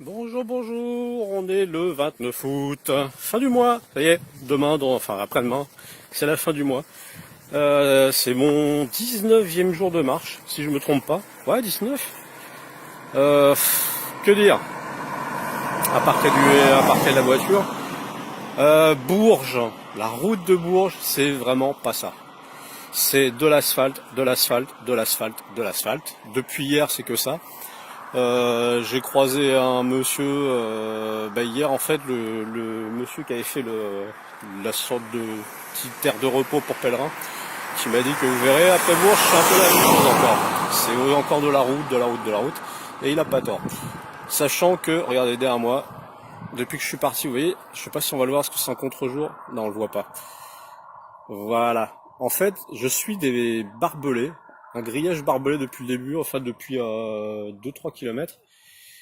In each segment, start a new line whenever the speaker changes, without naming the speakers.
Bonjour, bonjour, on est le 29 août, fin du mois, ça y est, demain, enfin après-demain, c'est la fin du mois. C'est mon 19e jour de marche, si je me trompe pas. Ouais, 19. Que dire, à part qu'il y a de la voiture. Bourges, la route de Bourges, c'est vraiment pas ça. C'est de l'asphalte, de l'asphalte, de l'asphalte, de l'asphalte. Depuis hier, c'est que ça. J'ai croisé un monsieur hier en fait le monsieur qui avait fait la sorte de petite terre de repos pour pèlerins qui m'a dit que vous verrez après Bourges c'est un peu la même chose encore. C'est encore de la route, de la route, de la route et il a pas tort. Sachant que regardez derrière moi, depuis que je suis parti, vous voyez, je sais pas si on va le voir parce que c'est un contre-jour. Non, on le voit pas. Voilà. En fait, je suis des barbelés, un grillage barbelé depuis le début, enfin depuis 2-3 kilomètres.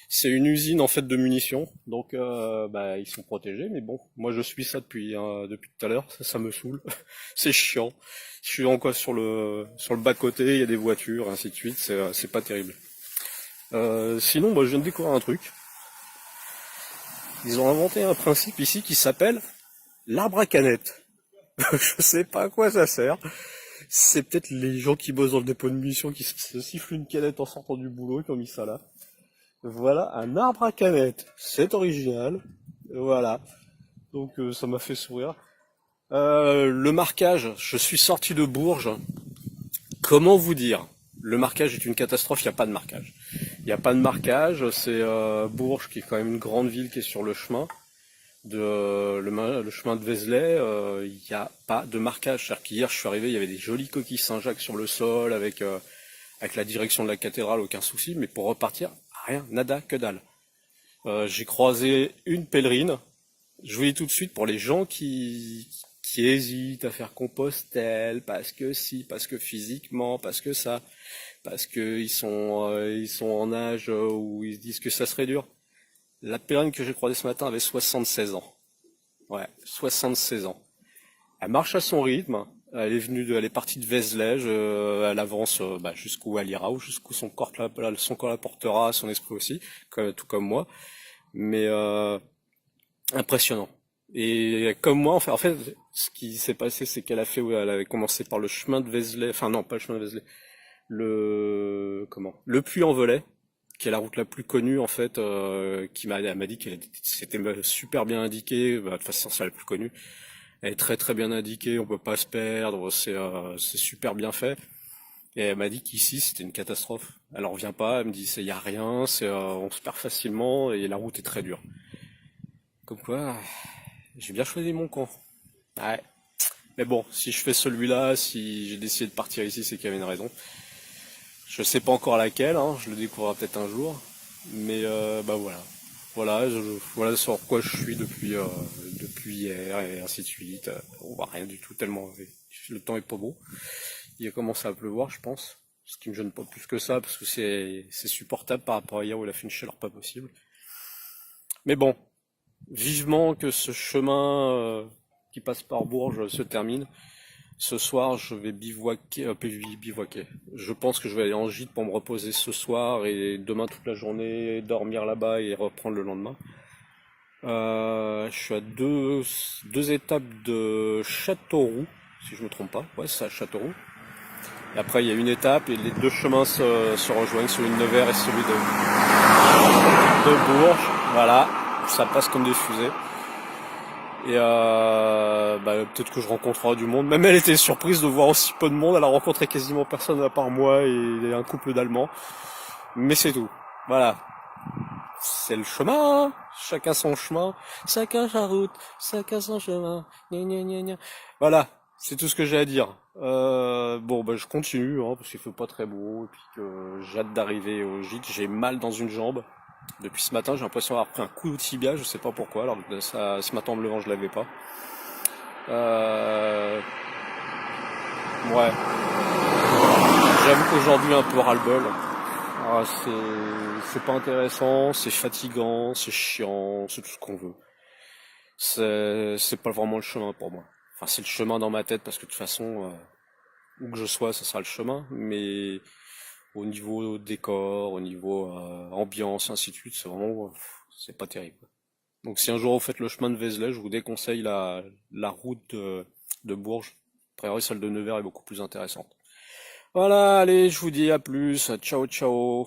C'est une usine en fait de munitions, donc ils sont protégés. Mais bon, moi je suis ça depuis tout à l'heure, ça me saoule, c'est chiant. Je suis encore sur le bas côté, il y a des voitures, ainsi de suite, c'est pas terrible. Sinon, je viens de découvrir un truc. Ils ont inventé un principe ici qui s'appelle l'arbre à canettes. Je sais pas à quoi ça sert. C'est peut-être les gens qui bossent dans le dépôt de munitions qui se sifflent une canette en sortant du boulot qui ont mis ça là. Voilà, un arbre à canettes. C'est original. Voilà. Donc ça m'a fait sourire. Le marquage, je suis sorti de Bourges. Comment vous dire? Le marquage est une catastrophe, il n'y a pas de marquage. Il n'y a pas de marquage, c'est Bourges qui est quand même une grande ville qui est sur le chemin. Le chemin de Vézelay, il n'y a pas de marquage. C'est-à-dire qu'hier je suis arrivé, il y avait des jolies coquilles Saint-Jacques sur le sol avec la direction de la cathédrale, aucun souci, mais pour repartir, rien, nada, que dalle. J'ai croisé une pèlerine. Je vous dis tout de suite pour les gens qui hésitent à faire Compostelle, parce que si, parce que physiquement, parce que ça, parce que ils sont en âge où ils se disent que ça serait dur. La pèlerine que j'ai croisée ce matin avait 76 ans. Ouais, 76 ans. Elle marche à son rythme. Elle est partie de Vézelay. Elle avance jusqu'où elle ira ou jusqu'où son corps la portera, son esprit aussi, tout comme moi. Mais impressionnant. Et comme moi, en fait, ce qui s'est passé, c'est elle avait commencé par le chemin de Vézelay, enfin non, pas le chemin de Vézelay, le Puy-en-Velay, qui est la route la plus connue en fait, elle m'a dit c'était super bien indiqué, de toute façon c'est la plus connue. Elle est très très bien indiquée, on peut pas se perdre, c'est super bien fait. Et elle m'a dit qu'ici c'était une catastrophe. Elle en revient pas, elle me dit il y a rien, on se perd facilement et la route est très dure. Comme quoi, j'ai bien choisi mon camp. Ouais. Mais bon, si je fais celui-là, si j'ai décidé de partir ici, c'est qu'il y avait une raison. Je sais pas encore laquelle, hein, je le découvrirai peut-être un jour. Mais voilà. Voilà sur quoi je suis depuis hier et ainsi de suite. On voit rien du tout tellement le temps est pas beau. Il a commencé à pleuvoir, je pense. Ce qui me gêne pas plus que ça, parce que c'est supportable par rapport à hier où il a fait une chaleur pas possible. Mais bon, vivement que ce chemin qui passe par Bourges se termine. Ce soir, je vais bivouaquer. Je pense que je vais aller en gîte pour me reposer ce soir et demain toute la journée, dormir là-bas et reprendre le lendemain. Je suis à deux étapes de Châteauroux, si je me trompe pas. Ouais, c'est à Châteauroux. Et après, il y a une étape et les deux chemins se rejoignent, celui de Nevers et celui de Bourges. Voilà, ça passe comme des fusées. Et peut-être que je rencontrerai du monde. Même elle était surprise de voir aussi peu de monde. Elle a rencontré quasiment personne à part moi et un couple d'Allemands. Mais c'est tout. Voilà. C'est le chemin, hein. Chacun son chemin. Chacun sa route. Chacun son chemin. Gna gna gna gna. Voilà. C'est tout ce que j'ai à dire. Je continue, hein, parce qu'il fait pas très beau. Et puis que j'ai hâte d'arriver au gîte. J'ai mal dans une jambe. Depuis ce matin, j'ai l'impression d'avoir pris un coup de tibia, je sais pas pourquoi, alors que ce matin en me levant, je l'avais pas. Euh, ouais, j'avoue qu'aujourd'hui, un peu ras-le-bol. C'est pas intéressant, c'est fatigant, c'est chiant, c'est tout ce qu'on veut. C'est pas vraiment le chemin pour moi. Enfin, c'est le chemin dans ma tête parce que de toute façon, où que je sois, ça sera le chemin, mais au niveau décor, au niveau ambiance, ainsi de suite, c'est pas terrible. Donc si un jour vous faites le chemin de Vézelay, je vous déconseille la route de Bourges. A priori, celle de Nevers est beaucoup plus intéressante. Voilà, allez, je vous dis à plus. Ciao, ciao.